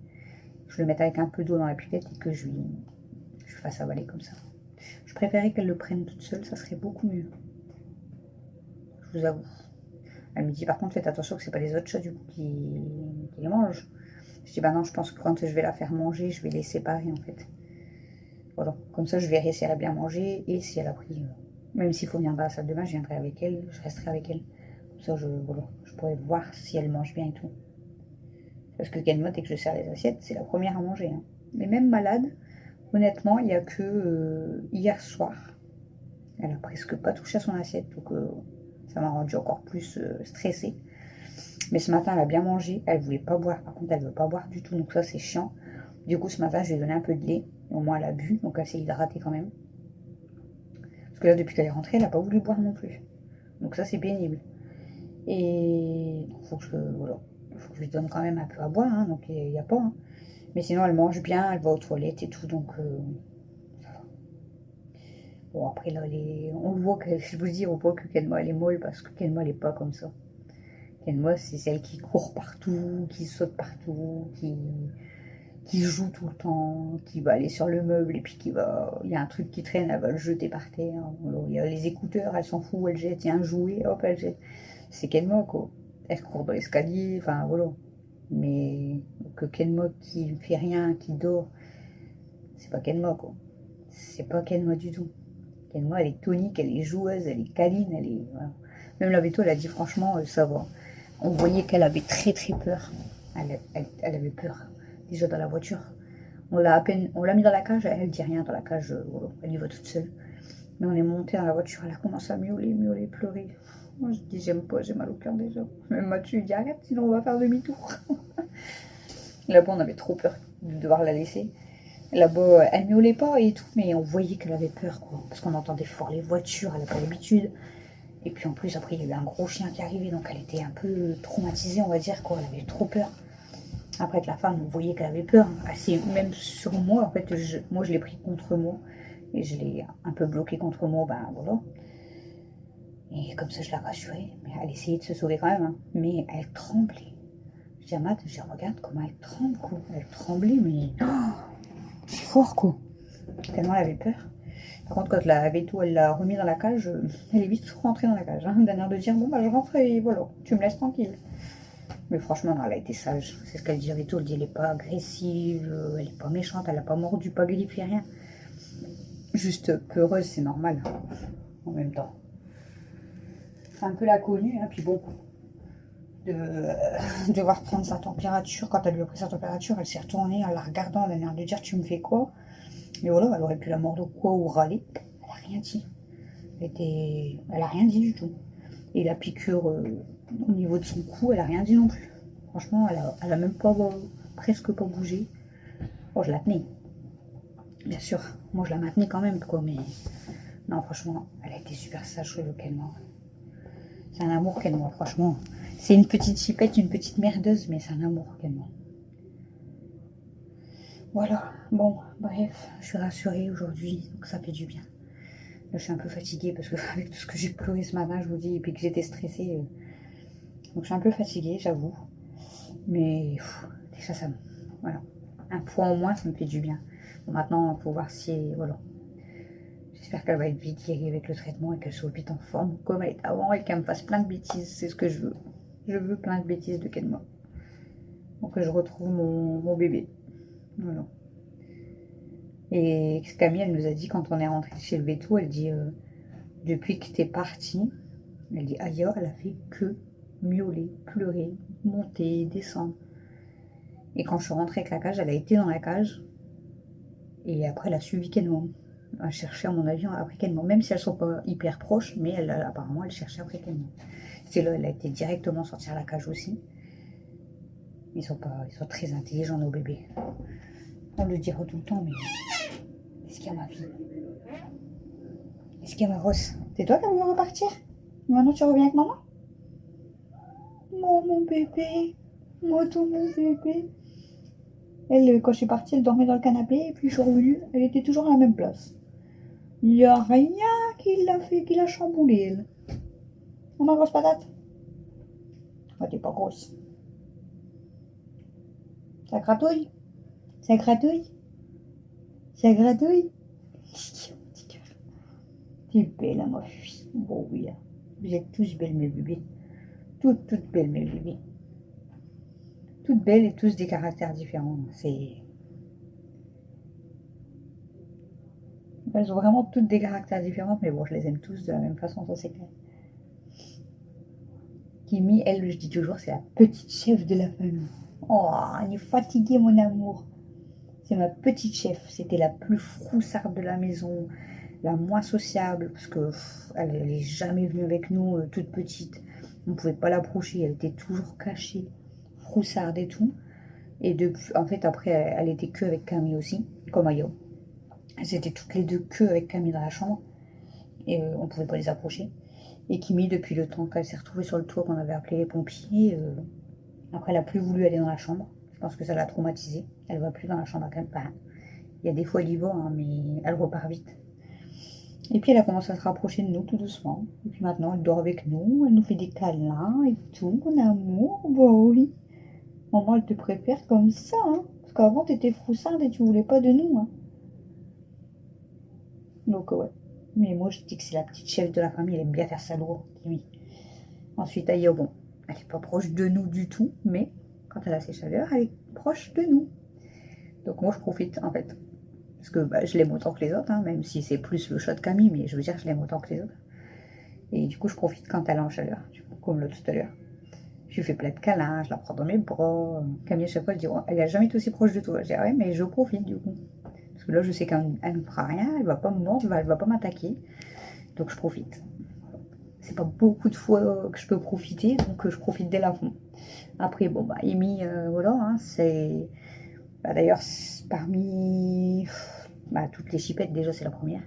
Speaker 3: Je le mette avec un peu d'eau dans la pipette et que je lui fasse avaler comme ça. Je préférais qu'elle le prenne toute seule, ça serait beaucoup mieux. Je vous avoue. Elle me dit par contre faites attention que c'est pas les autres chats du coup qui les mangent. Je dis bah non, je pense que quand je vais la faire manger, je vais les séparer en fait. Voilà, comme ça je verrai si elle a bien mangé et si elle a pris. Même s'il faut venir dans la salle de bain, je viendrai avec elle, je resterai avec elle. Comme ça voilà, je pourrais voir si elle mange bien et tout. Parce que Kenma, dès que je sers les assiettes, c'est la première à manger. Hein. Mais même malade, honnêtement, il n'y a que hier soir. Elle a presque pas touché à son assiette, donc ça m'a rendu encore plus stressée. Mais ce matin, elle a bien mangé, elle voulait pas boire. Par contre, elle veut pas boire du tout, donc ça c'est chiant. Du coup, ce matin, je lui ai donné un peu de lait. Au moins, elle a bu, donc elle s'est hydratée quand même. Parce que là, depuis qu'elle est rentrée, elle n'a pas voulu boire non plus. Donc ça, c'est pénible. Et il faut que je lui donne quand même un peu à boire, hein, donc il n'y a pas. Hein. Mais sinon, elle mange bien, elle va aux toilettes et tout, donc ça va. Bon, après, là, on le voit, je vous dis, on voit que Kenma, elle est molle, parce que Kenma, elle n'est pas comme ça. Kenma, c'est celle qui court partout, qui saute partout, qui joue tout le temps, qui va aller sur le meuble, et puis il y a un truc qui traîne, elle va le jeter par terre. Alors, il y a les écouteurs, elle s'en fout, elle jette, il y a un jouet, hop, elle jette. C'est Kenma, quoi. Elle court dans l'escalier, enfin, voilà. Mais que Kenma qui ne fait rien, qui dort, c'est pas Kenma, quoi. C'est pas Kenma du tout. Kenma, elle est tonique, elle est joueuse, elle est câline, elle est... Voilà. Même la Veto, elle a dit franchement, ça va. On voyait qu'elle avait très très peur. Elle avait peur. Déjà dans la voiture. On l'a mis dans la cage, elle dit rien dans la cage, voilà, elle y va toute seule. Mais on est monté dans la voiture, elle a commencé à miauler, pleurer. Moi je dis j'aime pas, j'ai mal au cœur déjà. Même Mathieu il dit arrête, sinon on va faire demi-tour. Là-bas on avait trop peur de devoir la laisser. Là-bas elle miaulait pas et tout, mais on voyait qu'elle avait peur quoi. Parce qu'on entendait fort les voitures, elle n'a pas l'habitude. Et puis en plus après il y a eu un gros chien qui arrivait, donc elle était un peu traumatisée on va dire quoi, elle avait trop peur. Après que la femme, on voyait qu'elle avait peur. C'est même sur moi, en fait, moi je l'ai pris contre moi. Et je l'ai un peu bloqué contre moi, ben voilà. Et comme ça, je l'ai rassurée. Mais elle essayait de se sauver quand même. Hein. Mais elle tremblait. Je dis à Matt, je regarde comment elle tremble, quoi. Elle tremblait, mais c'est fort, quoi. Tellement elle avait peur. Par contre, quand la Veto, elle l'a remis dans la cage, elle est vite rentrée dans la cage. Hein, d'un air de dire, bon, bah je rentre et voilà, tu me laisses tranquille. Mais franchement, non, elle a été sage. C'est ce qu'elle dit avec tout. Elle dit, elle n'est pas agressive, elle n'est pas méchante, elle n'a pas mordu, pas griffé, rien. Juste peureuse, c'est normal. En même temps. C'est un peu la connue, hein. Puis bon, de devoir prendre sa température. Quand elle lui a pris sa température, elle s'est retournée en la regardant, elle a l'air de dire, tu me fais quoi? Mais voilà, elle aurait pu la mordre ou quoi, ou râler. Elle n'a rien dit. Elle a rien dit du tout. Et la piqûre au niveau de son cou, elle a rien dit non plus. Franchement, elle a même pas presque pas bougé. Oh, je la tenais. Bien sûr, moi je la maintenais quand même, quoi, mais non, franchement, elle a été super sage Kenma. C'est un amour Kenma, franchement. C'est une petite chipette, une petite merdeuse, mais c'est un amour Kenma. Voilà, bon, bref, je suis rassurée aujourd'hui, donc ça fait du bien. Là, je suis un peu fatiguée parce que avec tout ce que j'ai pleuré ce matin, je vous dis, et puis que j'étais stressée. Donc je suis un peu fatiguée, j'avoue. Mais déjà, ça me... Voilà. Un point au moins, ça me fait du bien. Bon, maintenant, il faut voir si... Voilà. J'espère qu'elle va être vite guérie avec le traitement et qu'elle soit vite en forme comme elle était avant et qu'elle me fasse plein de bêtises. C'est ce que je veux. Je veux plein de bêtises de Kenma. Pour que je retrouve mon bébé. Voilà. Et Camille, elle nous a dit quand on est rentré chez le Veto, elle dit depuis que t'es partie, elle dit Aya, elle a fait que miauler, pleurer, monter, descendre. Et quand je suis rentrée avec la cage, elle a été dans la cage. Et après, elle a suivi Kenma. Elle cherchait, à mon avis, après Kenma. Même si elles sont pas hyper proches, mais apparemment, elle cherchait après Kenma. C'est là, elle a été directement sortir à la cage aussi. Ils sont très intelligents, nos bébés. On le dira tout le temps, mais... Qu'est-ce qu'il y a, ma fille? Qu'est-ce qu'il y a, ma grosse? C'est toi qui vas repartir? Maintenant, tu reviens avec maman? Moi, mon bébé. Moi, tout mon bébé. Elle, quand je suis partie, elle dormait dans le canapé, et puis je suis revenue, elle était toujours à la même place. Il n'y a rien qui l'a fait, qui l'a chamboulé, elle. Ma grosse patate. Oh, t'es pas grosse. Ça gratouille. Ça gratouille. Ça gratouille. T'es belle, hein, ma fille. Bon, oui. Hein. Vous êtes tous belles, mes bébés. Toutes belles, mes bébés. Toutes belles et tous des caractères différents. Elles ont vraiment toutes des caractères différents, mais bon, je les aime tous de la même façon, ça c'est clair. Kimi, elle, je dis toujours, c'est la petite chef de la famille. Oh, elle est fatiguée, mon amour. C'est ma petite chef. C'était la plus froussarde de la maison, la moins sociable, parce que elle n'est jamais venue avec nous toute petite. On ne pouvait pas l'approcher, elle était toujours cachée, froussarde et tout. Et en fait, après, elle était que avec Camille aussi, comme Ayo. Elles étaient toutes les deux que avec Camille dans la chambre, et on ne pouvait pas les approcher. Et Kimi, depuis le temps qu'elle s'est retrouvée sur le toit, qu'on avait appelé les pompiers, après, elle n'a plus voulu aller dans la chambre. Je pense que ça l'a traumatisée. Elle ne va plus dans la chambre à Camille. Enfin, il y a des fois, elle y va, hein, mais elle repart vite. Et puis, elle a commencé à se rapprocher de nous tout doucement. Et puis maintenant, elle dort avec nous, elle nous fait des câlins et tout, mon amour. Bah oui. Maman, elle te préfère comme ça, hein. Parce qu'avant, t'étais froussarde et tu voulais pas de nous, hein. Donc, ouais. Mais moi, je dis que c'est la petite chef de la famille, elle aime bien faire ça lourd, oui. Ensuite, Ayo, bon, elle n'est pas proche de nous du tout, mais quand elle a ses chaleurs, elle est proche de nous. Donc, moi, je profite, en fait. Parce que je l'aime autant que les autres, hein, même si c'est plus le chat de Camille, mais je veux dire, je l'aime autant que les autres. Et du coup, je profite quand elle est en chaleur, du coup, comme là tout à l'heure. Je lui fais plein de câlins, je la prends dans mes bras. Camille, à chaque fois, elle dit, oh, elle n'a jamais été aussi proche de toi. Je dis, ah ouais, mais je profite, du coup. Parce que là, je sais qu'elle ne me fera rien, elle va pas me mordre, elle va pas m'attaquer. Donc, je profite. C'est pas beaucoup de fois que je peux profiter, donc je profite dès la fin. Après, bon, bah, Amy, voilà, hein, c'est. Bah, d'ailleurs, parmi toutes les chipettes, déjà, c'est la première.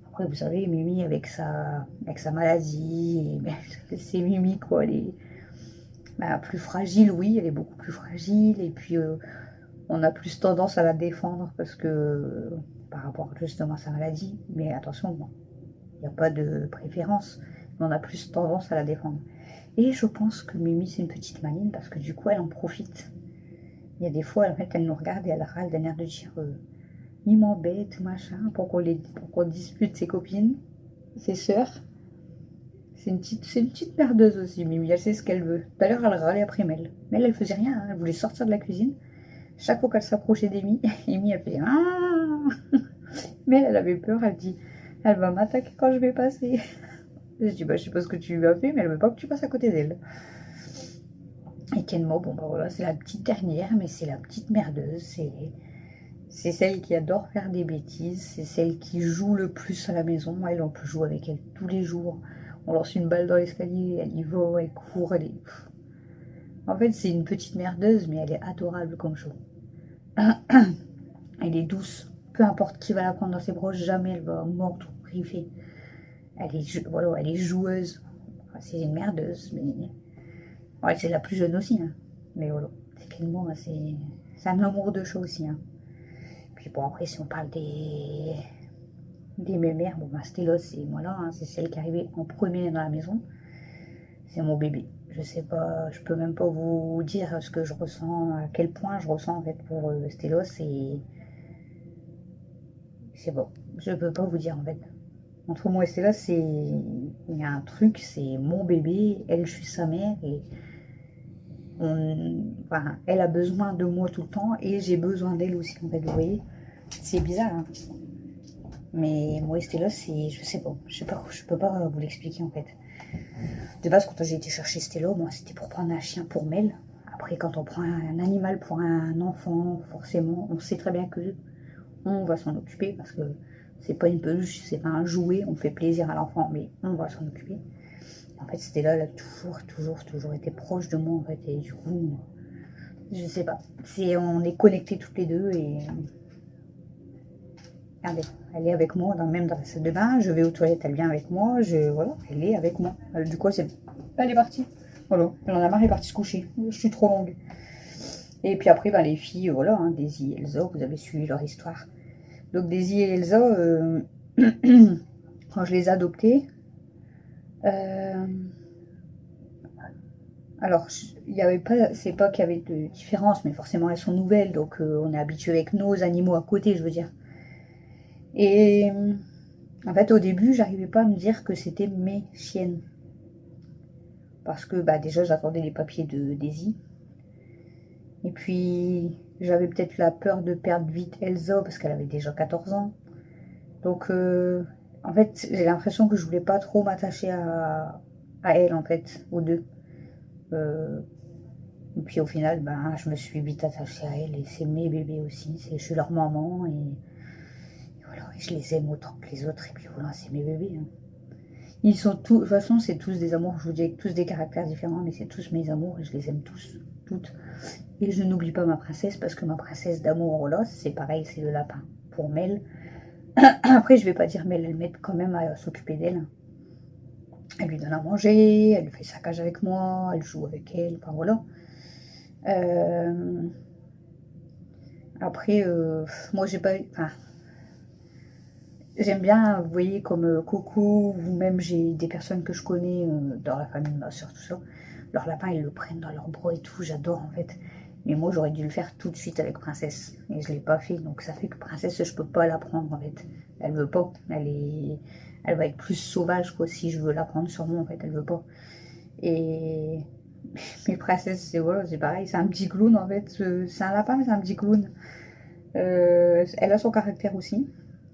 Speaker 3: Après, vous savez, Mimi, avec sa maladie, c'est Mimi, quoi. Elle est plus fragile, oui, elle est beaucoup plus fragile. Et puis, on a plus tendance à la défendre parce que, par rapport justement à sa maladie. Mais attention, il n'y a pas de préférence. Mais on a plus tendance à la défendre. Et je pense que Mimi, c'est une petite maline parce que du coup, elle en profite. Il y a des fois, en fait, elle nous regarde et elle râle d'un air de dire il m'embête, machin, pour qu'on dispute ses copines, ses sœurs. C'est une petite merdeuse aussi, Mimi, elle sait ce qu'elle veut. Tout à l'heure, elle râlait après Mel. Mel, elle faisait rien, hein, elle voulait sortir de la cuisine. Chaque fois qu'elle s'approchait d'Amy, Amy, elle faisait ah. Mel, elle avait peur, elle dit elle va m'attaquer quand je vais passer. Je dis je sais pas ce que tu lui as fait, mais elle veut pas que tu passes à côté d'elle. Et Kenmo, bon bah voilà, c'est la petite dernière, mais c'est la petite merdeuse, c'est celle qui adore faire des bêtises, c'est celle qui joue le plus à la maison. Elle, on peut jouer avec elle tous les jours. On lance une balle dans l'escalier, elle y va, elle court, elle est. En fait, c'est une petite merdeuse, mais elle est adorable comme chose. Elle est douce. Peu importe qui va la prendre dans ses bras, jamais elle va mordre ou griffer. Elle est joueuse. C'est une merdeuse, mais. Ouais, c'est la plus jeune aussi, hein. Mais voilà, c'est tellement, c'est un amour de chat aussi, hein. Puis bon, après, si on parle des mémères, bon, Stélos, c'est moi là, hein, c'est celle qui est arrivée en premier dans la maison. C'est mon bébé. Je sais pas, je peux même pas vous dire ce que je ressens, à quel point je ressens en fait pour Stélos. C'est bon, je peux pas vous dire en fait. Entre moi et Stélos, il y a un truc, c'est mon bébé, elle, je suis sa mère et elle a besoin de moi tout le temps et j'ai besoin d'elle aussi en fait, vous voyez. C'est bizarre, hein. Mais moi et Stélos, je peux pas vous l'expliquer en fait. De base, quand j'ai été chercher Stélo, moi c'était pour prendre un chien pour Mel. Après, quand on prend un animal pour un enfant, forcément, on sait très bien que on va s'en occuper parce que c'est pas une peluche, c'est pas un jouet, on fait plaisir à l'enfant, mais on va s'en occuper. En fait, Stella, elle a toujours été proche de moi en fait, et du coup, je sais pas. On est connectés toutes les deux et regardez, elle est avec moi, même dans la salle de bain. Je vais aux toilettes, elle vient avec moi. Voilà, elle est avec moi. Du coup, elle est partie. Voilà, elle en a marre, elle est partie se coucher. Je suis trop longue. Et puis après, les filles, voilà, hein, Daisy et Elsa, vous avez suivi leur histoire. Donc Daisy et Elsa, quand je les ai adoptées, euh, alors il y avait pas, c'est pas qu'il y avait de différence, mais forcément elles sont nouvelles, donc on est habitué avec nos animaux à côté, je veux dire. Et en fait, au début, j'arrivais pas à me dire que c'était mes chiennes. Parce que déjà, j'attendais les papiers de Daisy. Et puis, j'avais peut-être la peur de perdre vite Elsa, parce qu'elle avait déjà 14 ans. Donc, en fait, j'ai l'impression que je voulais pas trop m'attacher à elle, en fait, aux deux. Euh, et puis, au final, je me suis vite attachée à elle, et c'est mes bébés aussi. Je suis leur maman, et voilà, et je les aime autant que les autres. Et puis voilà, c'est mes bébés, hein. Ils sont tous, de toute façon, c'est tous des amours, je vous dis, avec tous des caractères différents, mais c'est tous mes amours et je les aime tous, toutes. Et je n'oublie pas ma princesse parce que ma princesse d'amour, voilà, c'est pareil, c'est le lapin. Pour Mel. Après, je vais pas dire Mel, elle m'aide quand même à s'occuper d'elle. Elle lui donne à manger, elle fait sa cage avec moi, elle joue avec elle, enfin voilà. Euh, Après, moi j'ai pas. Enfin, j'aime bien, vous voyez, comme Coco, ou même j'ai des personnes que je connais dans la famille de ma soeur, tout ça. Leurs lapins, ils le prennent dans leurs bras et tout, j'adore en fait. Mais moi, j'aurais dû le faire tout de suite avec Princesse. Et je ne l'ai pas fait, donc ça fait que Princesse, je peux pas la prendre en fait. Elle veut pas. Elle va être plus sauvage quoi si je veux la prendre sur moi en fait, elle veut pas. Et mes princesses, c'est voilà, c'est pareil, c'est un petit clown en fait. C'est un lapin, mais c'est un petit clown. Elle a son caractère aussi.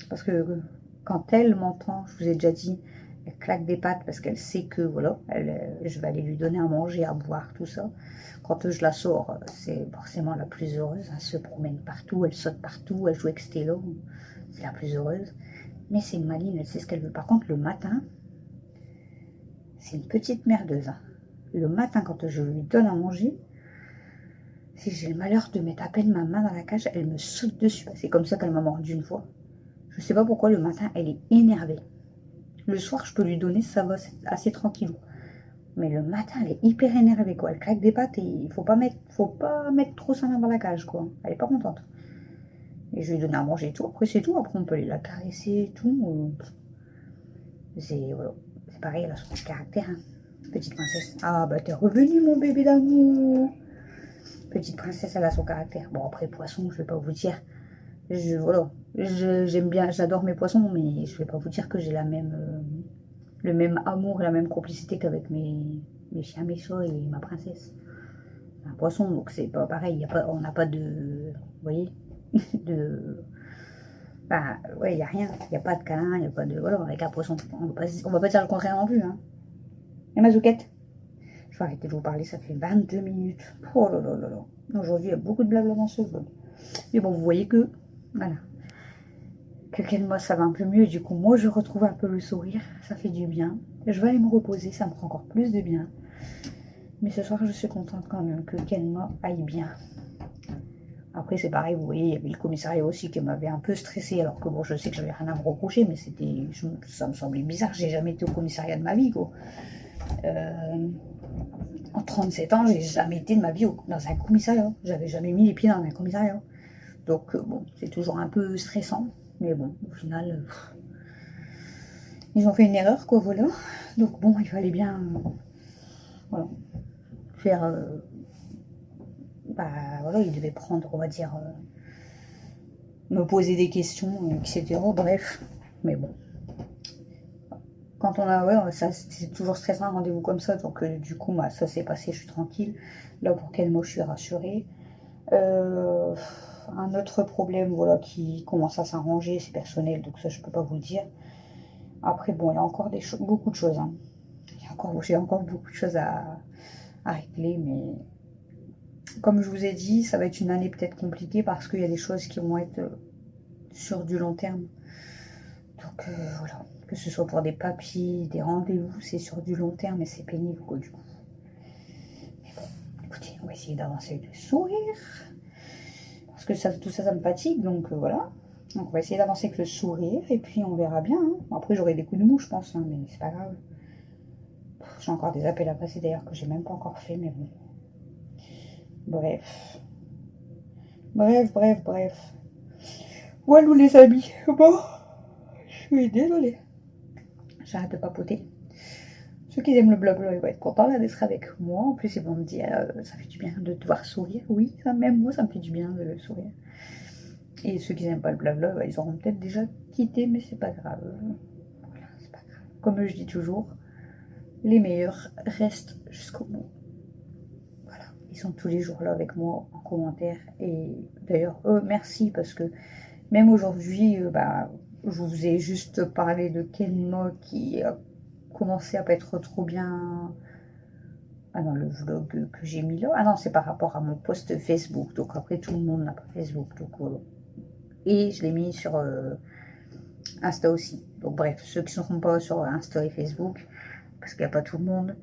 Speaker 3: Parce que quand elle m'entend, je vous ai déjà dit, elle claque des pattes parce qu'elle sait que voilà, je vais aller lui donner à manger, à boire, tout ça. Quand je la sors, c'est forcément la plus heureuse. Elle se promène partout, elle saute partout, elle joue avec Stella. C'est la plus heureuse. Mais c'est une maline, elle sait ce qu'elle veut. Par contre, le matin, c'est une petite merdeuse, hein. Le matin, quand je lui donne à manger, si j'ai le malheur de mettre à peine ma main dans la cage, elle me saute dessus. C'est comme ça qu'elle m'a mordu une fois. Je sais pas pourquoi le matin, elle est énervée. Le soir, je peux lui donner, ça va, c'est assez tranquille. Mais le matin, elle est hyper énervée, quoi. Elle claque des pattes et il faut pas mettre trop sa main dans la cage, quoi. Elle est pas contente. Et je lui donne à manger et tout. Après, c'est tout. Après, on peut aller la caresser et tout. Voilà. C'est pareil, elle a son petit caractère, hein. Petite princesse. Ah, t'es revenue, mon bébé d'amour. Petite princesse, elle a son caractère. Bon, après, poisson, je vais pas vous dire. Voilà. J'aime bien, j'adore mes poissons, mais je vais pas vous dire que j'ai le même amour et la même complicité qu'avec mes chiens, mes chats et ma princesse. Un poisson, donc c'est pas pareil. On n'a pas de. Vous voyez de. Ouais, il n'y a rien. Il n'y a pas de câlin, il n'y a pas de. Voilà, avec un poisson. On va pas dire le contraire non plus, hein. Et ma zouquette. Je vais arrêter de vous parler, ça fait 22 minutes. Oh là là là là. Aujourd'hui, il y a beaucoup de blabla dans ce vlog. Mais bon, vous voyez que. Voilà. Que Kenma, ça va un peu mieux. Du coup, moi, je retrouve un peu le sourire. Ça fait du bien. Je vais aller me reposer, ça me fera encore plus de bien. Mais ce soir, je suis contente quand même que Kenma aille bien. Après, c'est pareil, vous voyez, il y avait le commissariat aussi qui m'avait un peu stressée. Alors que bon, je sais que j'avais rien à me reprocher, mais ça me semblait bizarre. J'ai jamais été au commissariat de ma vie, quoi. En 37 ans, j'ai jamais été de ma vie dans un commissariat. J'avais jamais mis les pieds dans un commissariat. Donc, bon, c'est toujours un peu stressant. Mais bon, au final, ils ont fait une erreur, quoi, voilà. Donc, bon, il fallait bien, voilà, faire, voilà, ils devaient prendre, on va dire, me poser des questions, etc. Bref, mais bon. Quand on a, ouais, ça, c'est toujours stressant un rendez-vous comme ça, donc du coup, ça s'est passé, je suis tranquille. Là, pour quel mot je suis rassurée. Un autre problème, voilà, qui commence à s'arranger, c'est personnel, donc ça, je peux pas vous le dire. Après, bon, il y a encore beaucoup de choses, hein. J'ai encore beaucoup de choses à régler, mais comme je vous ai dit, ça va être une année peut-être compliquée parce qu'il y a des choses qui vont être sur du long terme. Donc voilà, que ce soit pour des papiers, des rendez-vous, c'est sur du long terme et c'est pénible, quoi, du coup. Mais bon, écoutez, on va essayer d'avancer avec le sourire. Parce que tout ça, ça me fatigue, donc voilà. Donc on va essayer d'avancer avec le sourire et puis on verra bien, hein. Après, j'aurai des coups de mou, je pense, hein, mais c'est pas grave. J'ai encore des appels à passer d'ailleurs que j'ai même pas encore fait, mais bon. Bref. Bref. Voilà les amis. Bon, je suis désolée. J'arrête de papoter. Ceux qui aiment le blabla, ils vont être contents là, d'être avec moi. En plus, ils vont me dire, ça fait du bien de te voir sourire. Oui, ça, même moi, ça me fait du bien de sourire. Et ceux qui n'aiment pas le blabla, bah, ils auront peut-être déjà quitté, mais c'est pas grave. Voilà, c'est pas grave. Comme je dis toujours, les meilleurs restent jusqu'au bout. Voilà, ils sont tous les jours là avec moi en commentaire. Et d'ailleurs, merci parce que même aujourd'hui, je vous ai juste parlé de Kenmo qui a commencé à pas être trop bien. Ah non, le vlog que j'ai mis là. Ah non, c'est par rapport à mon post Facebook. Donc après, tout le monde n'a pas Facebook. Donc, et je l'ai mis sur Insta aussi. Donc bref, ceux qui ne seront pas sur Insta et Facebook, parce qu'il n'y a pas tout le monde.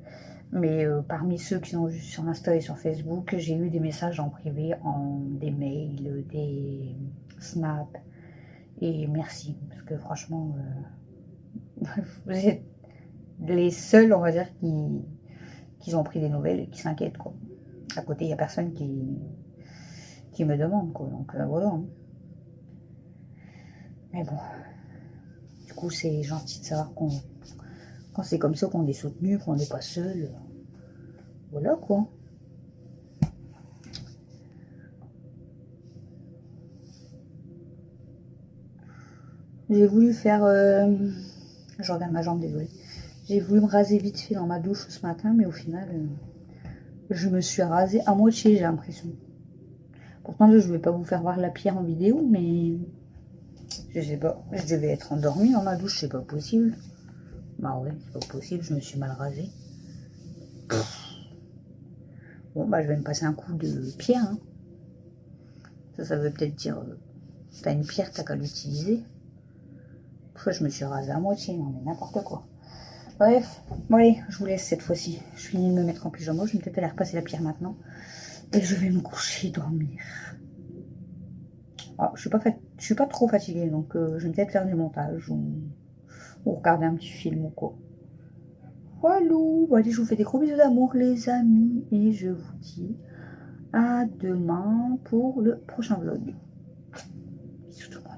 Speaker 3: Mais parmi ceux qui sont juste sur Insta et sur Facebook, j'ai eu des messages en privé, des mails, des snaps. Et merci, parce que franchement, vous êtes les seuls, on va dire, qui ont pris des nouvelles et qui s'inquiètent, quoi. À côté, il n'y a personne qui me demande, quoi. Donc voilà. Hein. Mais bon, du coup, c'est gentil de savoir quand c'est comme ça, qu'on est soutenu, qu'on n'est pas seul. Voilà, quoi. J'ai voulu faire... je regarde ma jambe, désolée. J'ai voulu me raser vite fait dans ma douche ce matin, mais au final, je me suis rasée à moitié, j'ai l'impression. Pourtant, je ne vais pas vous faire voir la pierre en vidéo, mais je sais pas. Je devais être endormie dans ma douche, c'est pas possible. Bah ouais, c'est pas possible, je me suis mal rasée. Bon, bah je vais me passer un coup de pierre. Hein. Ça veut peut-être dire, t'as une pierre, t'as qu'à l'utiliser. Pourquoi je me suis rasée à moitié, non mais n'importe quoi. Bref, bon allez, je vous laisse cette fois-ci. Je finis de me mettre en pyjama, je vais peut-être aller repasser la pierre maintenant. Et je vais me coucher, dormir. Ah, je suis pas trop fatiguée, donc je vais peut-être faire du montage ou regarder un petit film ou quoi. Voilà, bon, allez, je vous fais des gros bisous d'amour les amis et je vous dis à demain pour le prochain vlog. Bisous tout le monde.